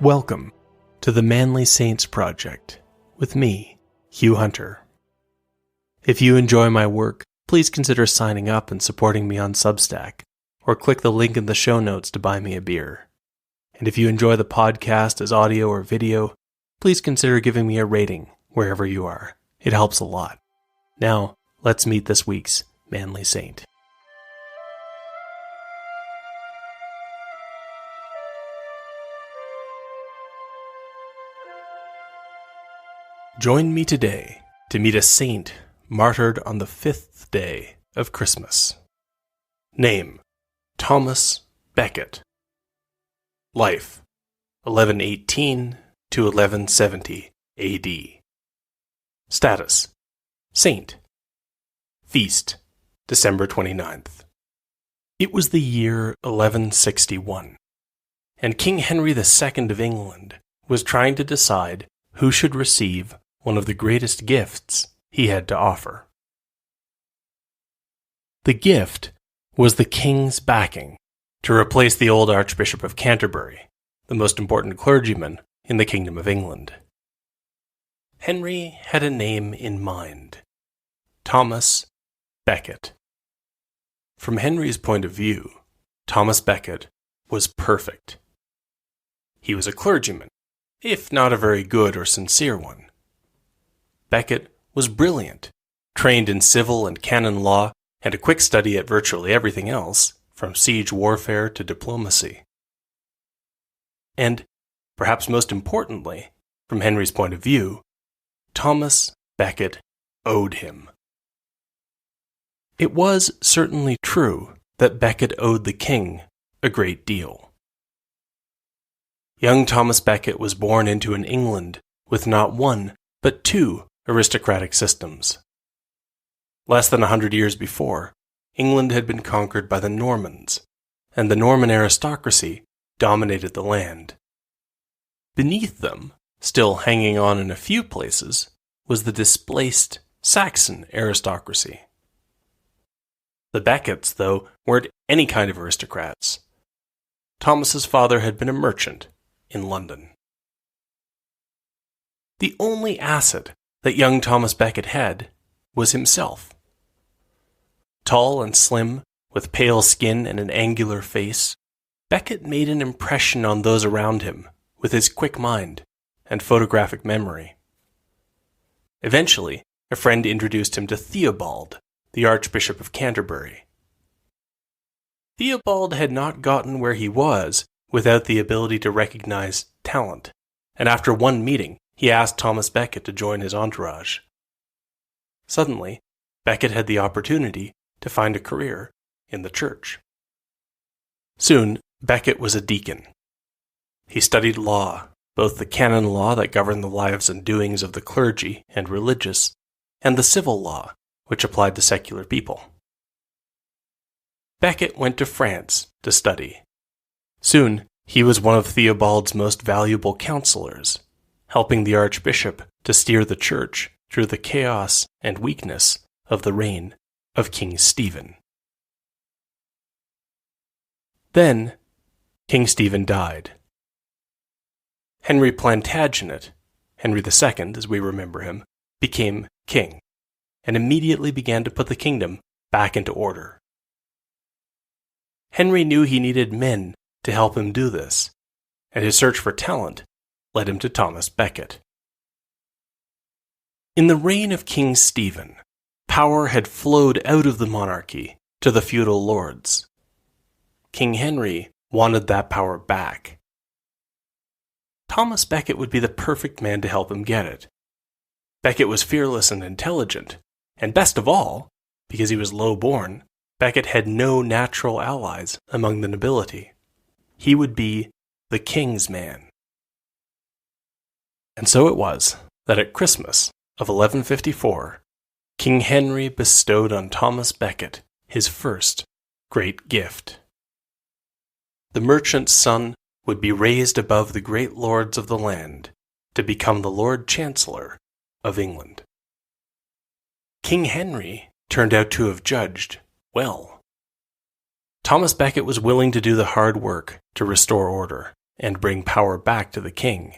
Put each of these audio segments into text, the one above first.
Welcome to the Manly Saints Project with me, Hugh Hunter. If you enjoy my work, please consider signing up and supporting me on Substack, or click the link in the show notes to buy me a beer. And if you enjoy the podcast as audio or video, please consider giving me a rating wherever you are. It helps a lot. Now, let's meet this week's Manly Saint. Join me today to meet a saint martyred on the 5th day of Christmas. Name: Thomas Becket. Life: 1118 to 1170 AD. Status: Saint. Feast: December 29th. It was the year 1161, and King Henry II of England was trying to decide who should receive one of the greatest gifts he had to offer. The gift was the king's backing to replace the old Archbishop of Canterbury, the most important clergyman in the Kingdom of England. Henry had a name in mind: Thomas Becket. From Henry's point of view, Thomas Becket was perfect. He was a clergyman, if not a very good or sincere one. Becket was brilliant, trained in civil and canon law, and a quick study at virtually everything else, from siege warfare to diplomacy. And, perhaps most importantly, from Henry's point of view, Thomas Becket owed him. It was certainly true that Becket owed the king a great deal. Young Thomas Becket was born into an England with not one, but two aristocratic systems. Less than 100 years before, England had been conquered by the Normans, and the Norman aristocracy dominated the land. Beneath them, still hanging on in a few places, was the displaced Saxon aristocracy. The Beckets, though, weren't any kind of aristocrats. Thomas's father had been a merchant in London. The only asset that young Thomas Becket had was himself. Tall and slim, with pale skin and an angular face, Becket made an impression on those around him with his quick mind and photographic memory. Eventually, a friend introduced him to Theobald, the Archbishop of Canterbury. Theobald had not gotten where he was without the ability to recognize talent, and after one meeting, he asked Thomas Becket to join his entourage. Suddenly, Becket had the opportunity to find a career in the church. Soon, Becket was a deacon. He studied law, both the canon law that governed the lives and doings of the clergy and religious, and the civil law, which applied to secular people. Becket went to France to study. Soon, he was one of Theobald's most valuable counselors, helping the Archbishop to steer the church through the chaos and weakness of the reign of King Stephen. Then, King Stephen died. Henry Plantagenet, Henry II as we remember him, became king, and immediately began to put the kingdom back into order. Henry knew he needed men to help him do this, and his search for talent led him to Thomas Becket. In the reign of King Stephen, power had flowed out of the monarchy to the feudal lords. King Henry wanted that power back. Thomas Becket would be the perfect man to help him get it. Becket was fearless and intelligent, and best of all, because he was low-born, Becket had no natural allies among the nobility. He would be the king's man. And so it was that at Christmas of 1154, King Henry bestowed on Thomas Becket his first great gift. The merchant's son would be raised above the great lords of the land to become the Lord Chancellor of England. King Henry turned out to have judged well. Thomas Becket was willing to do the hard work to restore order, and bring power back to the king.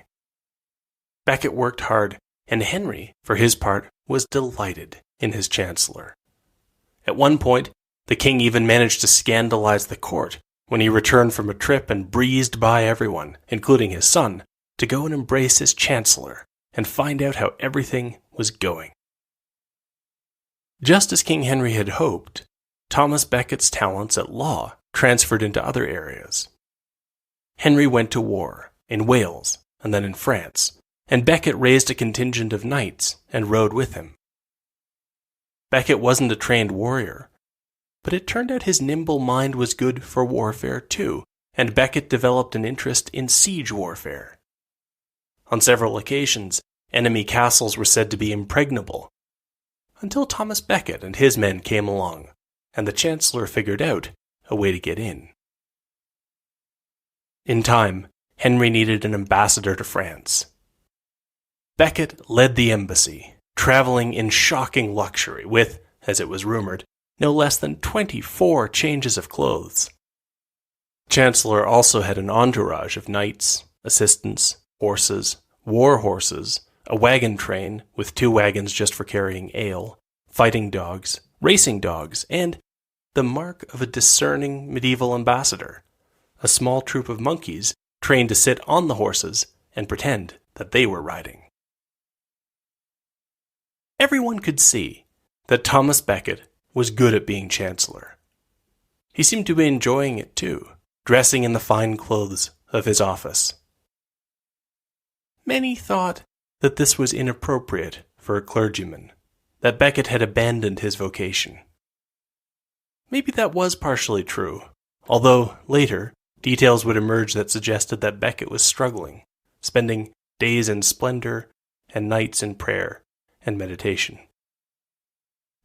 Becket worked hard, and Henry, for his part, was delighted in his chancellor. At one point, the king even managed to scandalize the court when he returned from a trip and breezed by everyone, including his son, to go and embrace his chancellor and find out how everything was going. Just as King Henry had hoped, Thomas Becket's talents at law transferred into other areas. Henry went to war in Wales and then in France, and Becket raised a contingent of knights and rode with him. Becket wasn't a trained warrior, but it turned out his nimble mind was good for warfare too, and Becket developed an interest in siege warfare. On several occasions, enemy castles were said to be impregnable, until Thomas Becket and his men came along, and the chancellor figured out a way to get in. In time, Henry needed an ambassador to France. Becket led the embassy, traveling in shocking luxury with, as it was rumored, no less than 24 changes of clothes. Chancellor also had an entourage of knights, assistants, horses, war horses, a wagon train with 2 wagons just for carrying ale, fighting dogs, racing dogs, and the mark of a discerning medieval ambassador, a small troop of monkeys trained to sit on the horses and pretend that they were riding. Everyone could see that Thomas Becket was good at being chancellor. He seemed to be enjoying it too, dressing in the fine clothes of his office. Many thought that this was inappropriate for a clergyman, that Becket had abandoned his vocation. Maybe that was partially true, although later details would emerge that suggested that Becket was struggling, spending days in splendor and nights in prayer and meditation.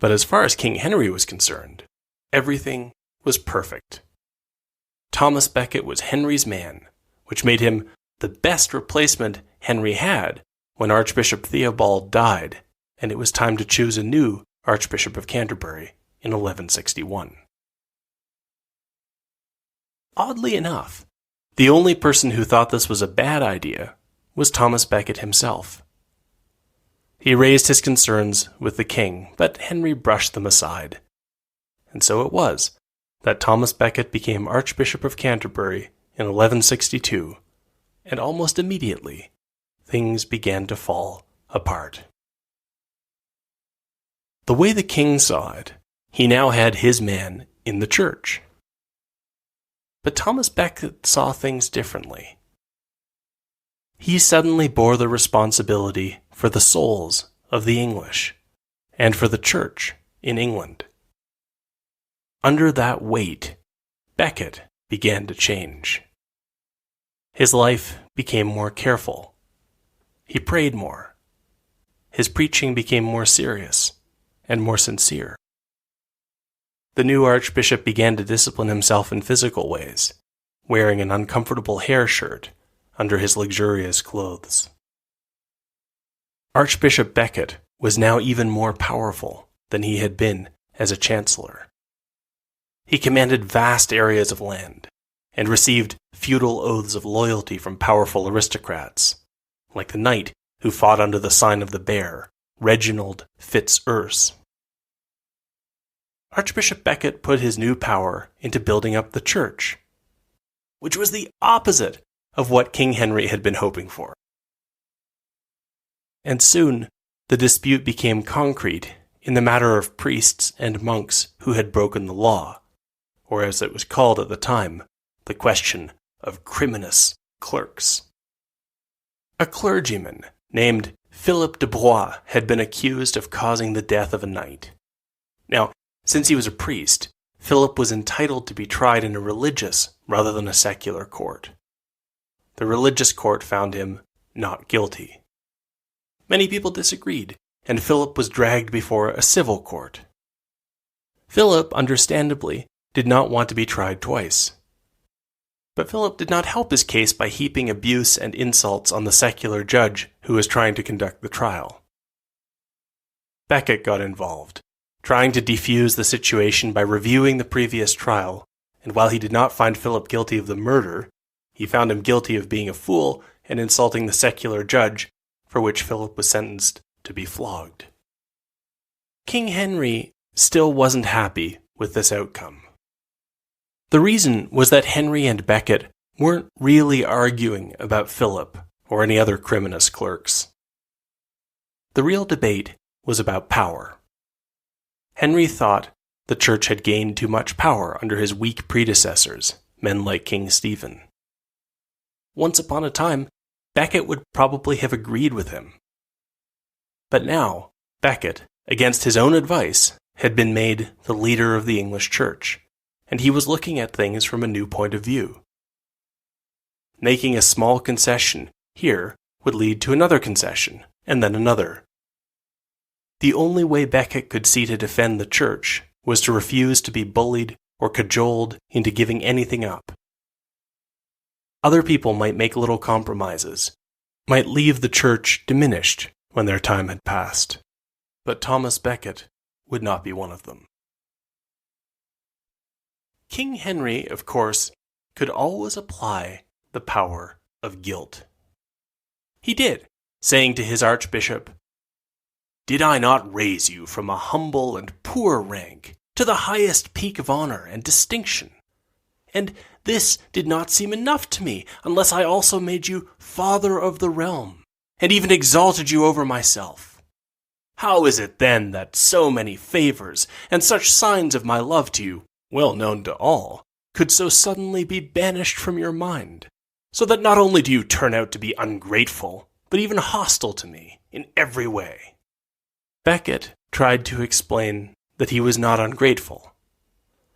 But as far as King Henry was concerned, everything was perfect. Thomas Becket was Henry's man, which made him the best replacement Henry had when Archbishop Theobald died, and it was time to choose a new Archbishop of Canterbury in 1161. Oddly enough, the only person who thought this was a bad idea was Thomas Becket himself. He raised his concerns with the king, but Henry brushed them aside. And so it was that Thomas Becket became Archbishop of Canterbury in 1162, and almost immediately, things began to fall apart. The way the king saw it, he now had his man in the church. But Thomas Becket saw things differently. He suddenly bore the responsibility for the souls of the English and for the church in England. Under that weight, Becket began to change. His life became more careful. He prayed more. His preaching became more serious and more sincere. The new archbishop began to discipline himself in physical ways, wearing an uncomfortable hair shirt under his luxurious clothes. Archbishop Becket was now even more powerful than he had been as a chancellor. He commanded vast areas of land and received feudal oaths of loyalty from powerful aristocrats, like the knight who fought under the sign of the bear, Reginald Fitz-Urse. Archbishop Becket put his new power into building up the church, which was the opposite of what King Henry had been hoping for. And soon, the dispute became concrete in the matter of priests and monks who had broken the law, or as it was called at the time, the question of criminous clerks. A clergyman named Philip de Blois had been accused of causing the death of a knight. Now, since he was a priest, Philip was entitled to be tried in a religious rather than a secular court. The religious court found him not guilty. Many people disagreed, and Philip was dragged before a civil court. Philip, understandably, did not want to be tried twice. But Philip did not help his case by heaping abuse and insults on the secular judge who was trying to conduct the trial. Becket got involved, trying to defuse the situation by reviewing the previous trial, and while he did not find Philip guilty of the murder, He found him guilty of being a fool and insulting the secular judge, for which Philip was sentenced to be flogged. King Henry still wasn't happy with this outcome. The reason was that Henry and Becket weren't really arguing about Philip or any other criminous clerks. The real debate was about power. Henry thought the church had gained too much power under his weak predecessors, men like King Stephen. Once upon a time, Becket would probably have agreed with him. But now, Becket, against his own advice, had been made the leader of the English church, and he was looking at things from a new point of view. Making a small concession here would lead to another concession, and then another. The only way Becket could see to defend the church was to refuse to be bullied or cajoled into giving anything up. Other people might make little compromises, might leave the church diminished when their time had passed, but Thomas Becket would not be one of them. King Henry, of course, could always apply the power of guilt. He did, saying to his archbishop, "Did I not raise you from a humble and poor rank to the highest peak of honor and distinction? And this did not seem enough to me unless I also made you father of the realm, and even exalted you over myself. How is it then that so many favors and such signs of my love to you, well known to all, could so suddenly be banished from your mind, so that not only do you turn out to be ungrateful, but even hostile to me in every way?" Becket tried to explain that he was not ungrateful.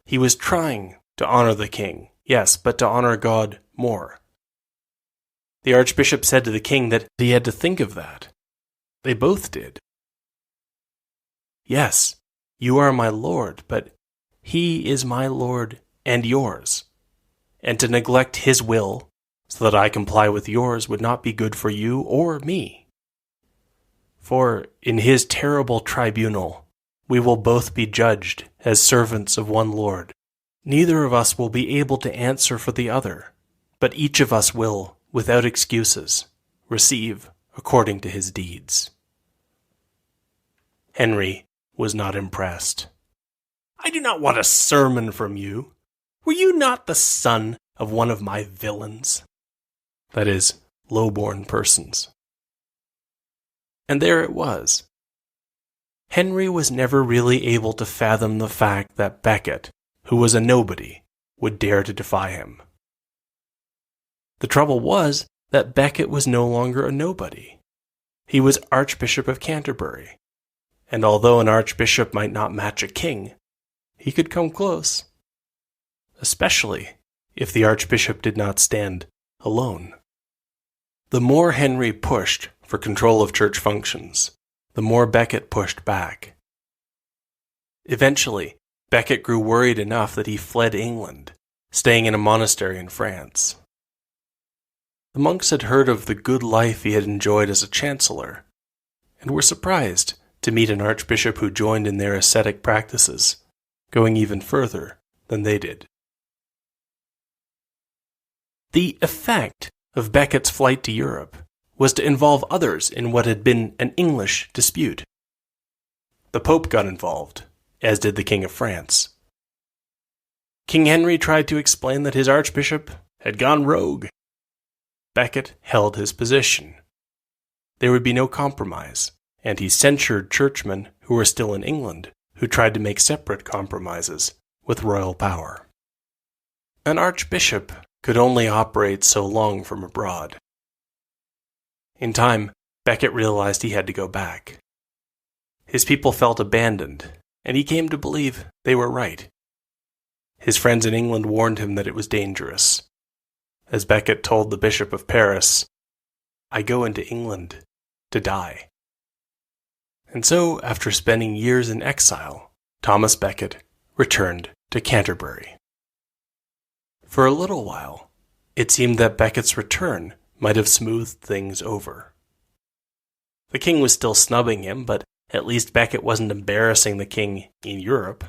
He was trying to honor the king, yes, but to honor God more. The archbishop said to the king that he had to think of that. They both did. "Yes, you are my lord, but he is my lord and yours. And to neglect his will so that I comply with yours would not be good for you or me. For in his terrible tribunal we will both be judged as servants of one Lord. Neither of us will be able to answer for the other, but each of us will, without excuses, receive according to his deeds." Henry was not impressed. "I do not want a sermon from you. Were you not the son of one of my villains?" That is, low-born persons. And there it was. Henry was never really able to fathom the fact that Becket, who was a nobody, would dare to defy him. The trouble was that Becket was no longer a nobody. He was Archbishop of Canterbury, and although an archbishop might not match a king, he could come close, especially if the archbishop did not stand alone. The more Henry pushed for control of church functions, the more Becket pushed back. Eventually, Becket grew worried enough that he fled England, staying in a monastery in France. The monks had heard of the good life he had enjoyed as a chancellor, and were surprised to meet an archbishop who joined in their ascetic practices, going even further than they did. The effect of Becket's flight to Europe was to involve others in what had been an English dispute. The Pope got involved, as did the King of France. King Henry tried to explain that his archbishop had gone rogue. Becket held his position. There would be no compromise, and he censured churchmen who were still in England, who tried to make separate compromises with royal power. An archbishop could only operate so long from abroad. In time, Becket realized he had to go back. His people felt abandoned, and he came to believe they were right. His friends in England warned him that it was dangerous. As Becket told the Bishop of Paris, "I go into England to die." And so, after spending years in exile, Thomas Becket returned to Canterbury. For a little while, it seemed that Becket's return might have smoothed things over. The king was still snubbing him, but at least Becket wasn't embarrassing the king in Europe.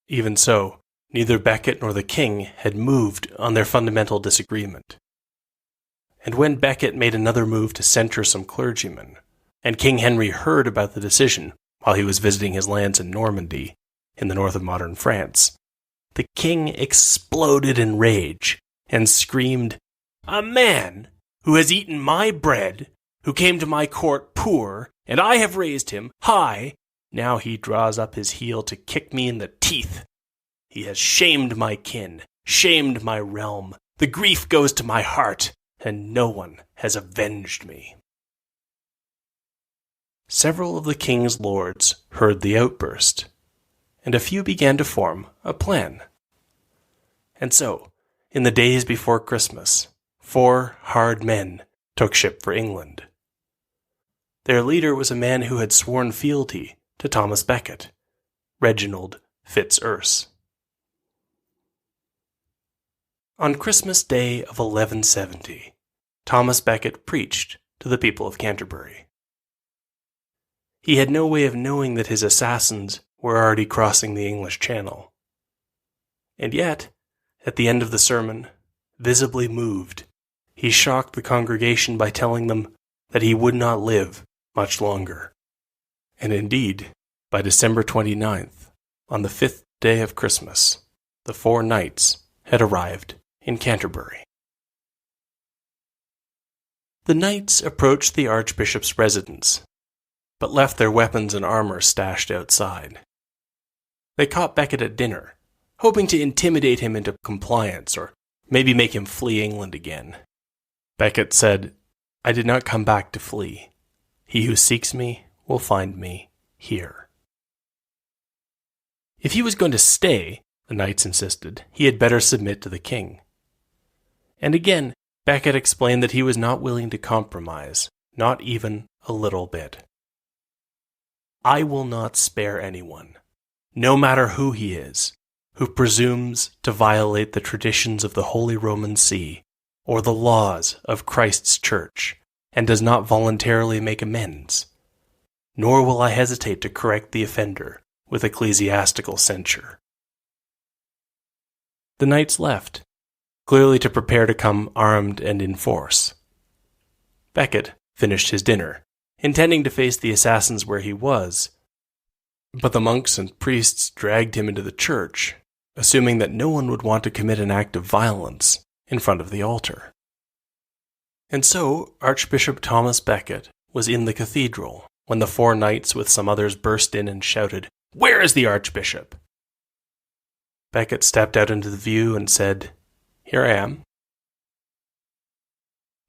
Even so, neither Becket nor the king had moved on their fundamental disagreement. And when Becket made another move to censure some clergymen, and King Henry heard about the decision while he was visiting his lands in Normandy, in the north of modern France, the king exploded in rage and screamed, "A man who has eaten my bread, who came to my court poor, and I have raised him high, now he draws up his heel to kick me in the teeth. He has shamed my kin, shamed my realm. The grief goes to my heart, and no one has avenged me." Several of the king's lords heard the outburst, and a few began to form a plan. And so, in the days before Christmas, 4 hard men took ship for England. Their leader was a man who had sworn fealty to Thomas Becket, Reginald Fitz-Urse. On Christmas Day of 1170, Thomas Becket preached to the people of Canterbury. He had no way of knowing that his assassins were already crossing the English Channel. And yet, at the end of the sermon, visibly moved, he shocked the congregation by telling them that he would not live much longer. And indeed, by December 29th, on the 5th day of Christmas, the 4 knights had arrived in Canterbury. The knights approached the archbishop's residence, but left their weapons and armor stashed outside. They caught Becket at dinner, hoping to intimidate him into compliance or maybe make him flee England again. Becket said, "I did not come back to flee. He who seeks me will find me here." If he was going to stay, the knights insisted, he had better submit to the king. And again, Becket explained that he was not willing to compromise, not even a little bit. "I will not spare anyone, no matter who he is, who presumes to violate the traditions of the Holy Roman See or the laws of Christ's Church and does not voluntarily make amends. Nor will I hesitate to correct the offender with ecclesiastical censure." The knights left, clearly to prepare to come armed and in force. Becket finished his dinner, intending to face the assassins where he was, but the monks and priests dragged him into the church, assuming that no one would want to commit an act of violence in front of the altar. And so Archbishop Thomas Becket was in the cathedral when the 4 knights with some others burst in and shouted, "Where is the archbishop?" Becket stepped out into the view and said, "Here I am."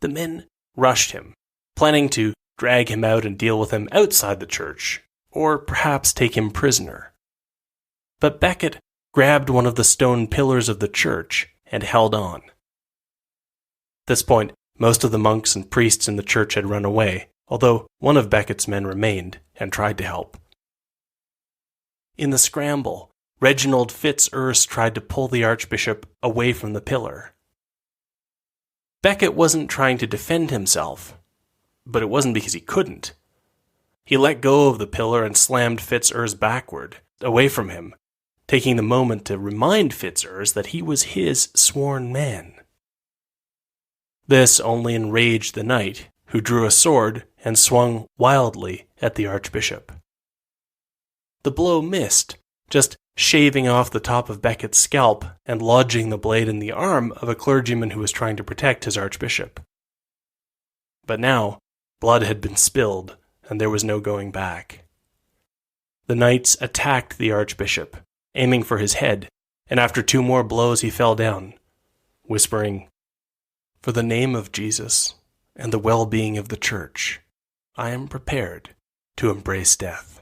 The men rushed him, planning to drag him out and deal with him outside the church, or perhaps take him prisoner. But Becket grabbed one of the stone pillars of the church and held on. At this point, most of the monks and priests in the church had run away, although one of Becket's men remained and tried to help. In the scramble, Reginald Fitz-Urse tried to pull the archbishop away from the pillar. Becket wasn't trying to defend himself, but it wasn't because he couldn't. He let go of the pillar and slammed Fitz-Urse backward, away from him, taking the moment to remind Fitz-Urse that he was his sworn man. This only enraged the knight, who drew a sword and swung wildly at the archbishop. The blow missed, just shaving off the top of Becket's scalp and lodging the blade in the arm of a clergyman who was trying to protect his archbishop. But now, blood had been spilled, and there was no going back. The knights attacked the archbishop, aiming for his head, and after 2 more blows he fell down, whispering, "For the name of Jesus and the well-being of the church, I am prepared to embrace death."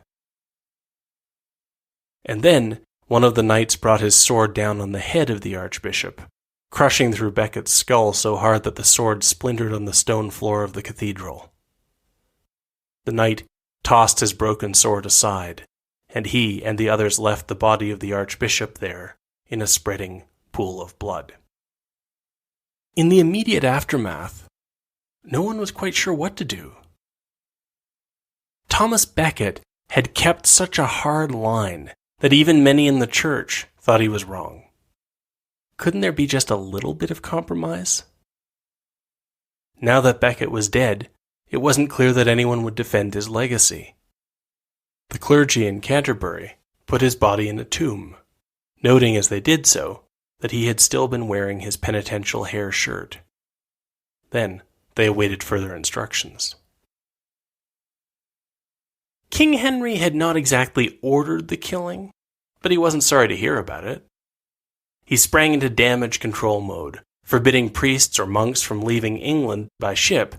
And then one of the knights brought his sword down on the head of the archbishop, crushing through Becket's skull so hard that the sword splintered on the stone floor of the cathedral. The knight tossed his broken sword aside, and he and the others left the body of the archbishop there in a spreading pool of blood. In the immediate aftermath, no one was quite sure what to do. Thomas Becket had kept such a hard line that even many in the church thought he was wrong. couldn't there be just a little bit of compromise? Now that Becket was dead, it wasn't clear that anyone would defend his legacy. The clergy in Canterbury put his body in a tomb, noting as they did so that he had still been wearing his penitential hair shirt. Then they awaited further instructions. King Henry had not exactly ordered the killing, but he wasn't sorry to hear about it. He sprang into damage control mode, forbidding priests or monks from leaving England by ship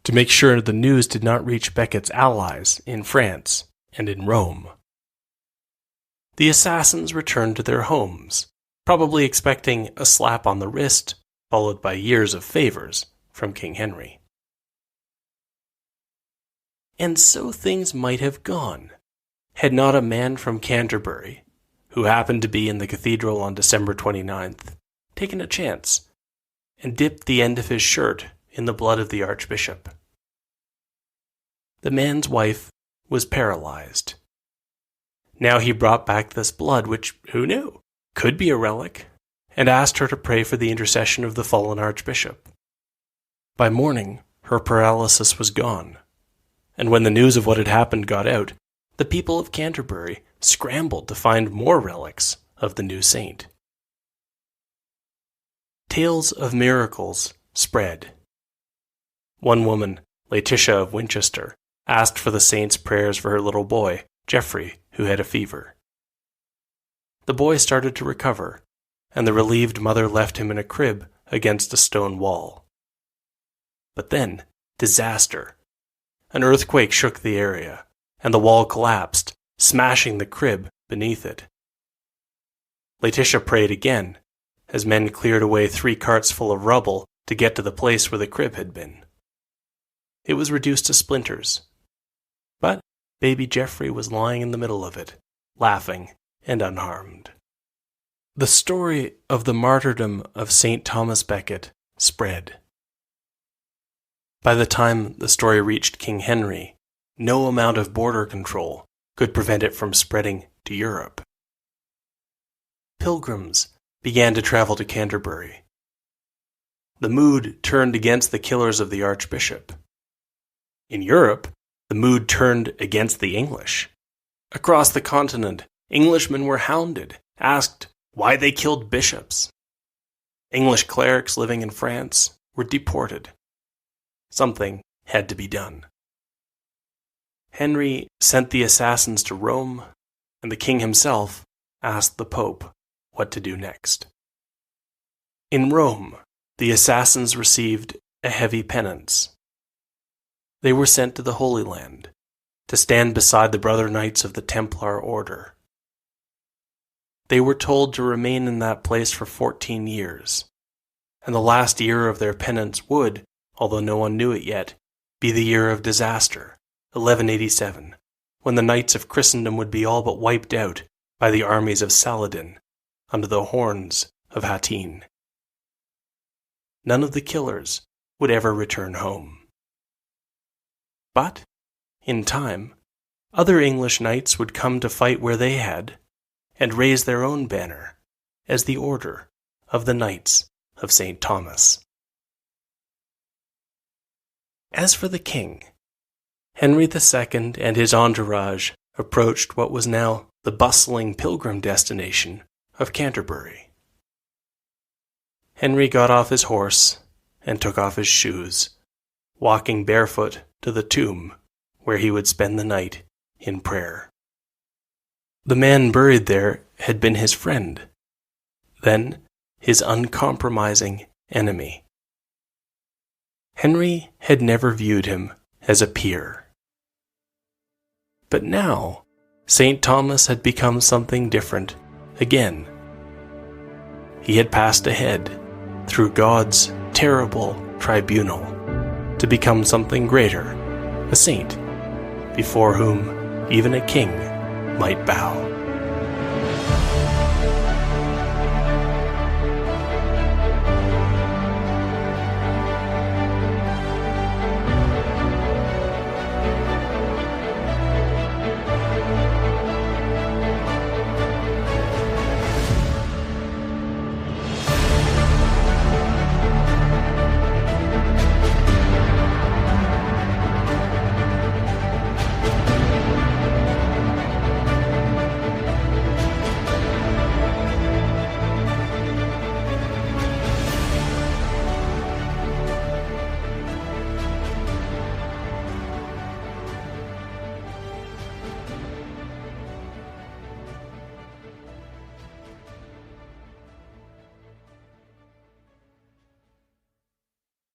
to make sure the news did not reach Becket's allies in France and in Rome. The assassins returned to their homes, probably expecting a slap on the wrist, followed by years of favors from King Henry. And so things might have gone, had not a man from Canterbury, who happened to be in the cathedral on December 29th, taken a chance and dipped the end of his shirt in the blood of the archbishop. The man's wife was paralyzed. Now he brought back this blood, which, who knew, could be a relic, and asked her to pray for the intercession of the fallen archbishop. By morning, her paralysis was gone, and when the news of what had happened got out, the people of Canterbury scrambled to find more relics of the new saint. Tales of miracles spread. One woman, Laetitia of Winchester, asked for the saint's prayers for her little boy, Geoffrey, who had a fever. The boy started to recover, and the relieved mother left him in a crib against a stone wall. But then, disaster. An earthquake shook the area, and the wall collapsed, smashing the crib beneath it. Laetitia prayed again, as men cleared away 3 carts full of rubble to get to the place where the crib had been. It was reduced to splinters, but baby Geoffrey was lying in the middle of it, laughing and unharmed. The story of the martyrdom of St. Thomas Becket spread. By the time the story reached King Henry, no amount of border control could prevent it from spreading to Europe. Pilgrims began to travel to Canterbury. The mood turned against the killers of the archbishop. In Europe, the mood turned against the English. Across the continent, Englishmen were hounded, asked why they killed bishops. English clerics living in France were deported. Something had to be done. Henry sent the assassins to Rome, and the king himself asked the Pope what to do next. In Rome, the assassins received a heavy penance. They were sent to the Holy Land to stand beside the brother knights of the Templar Order. They were told to remain in that place for 14 years, and the last year of their penance would, although no one knew it yet, be the year of disaster, 1187, when the knights of Christendom would be all but wiped out by the armies of Saladin under the horns of Hattin. None of the killers would ever return home. But, in time, other English knights would come to fight where they had, and raise their own banner as the Order of the Knights of St. Thomas. As for the king, Henry II and his entourage approached what was now the bustling pilgrim destination of Canterbury. Henry got off his horse and took off his shoes, walking barefoot to the tomb where he would spend the night in prayer. The man buried there had been his friend, then his uncompromising enemy. Henry had never viewed him as a peer. But now, St. Thomas had become something different again. He had passed ahead through God's terrible tribunal to become something greater, a saint, before whom even a king might bow.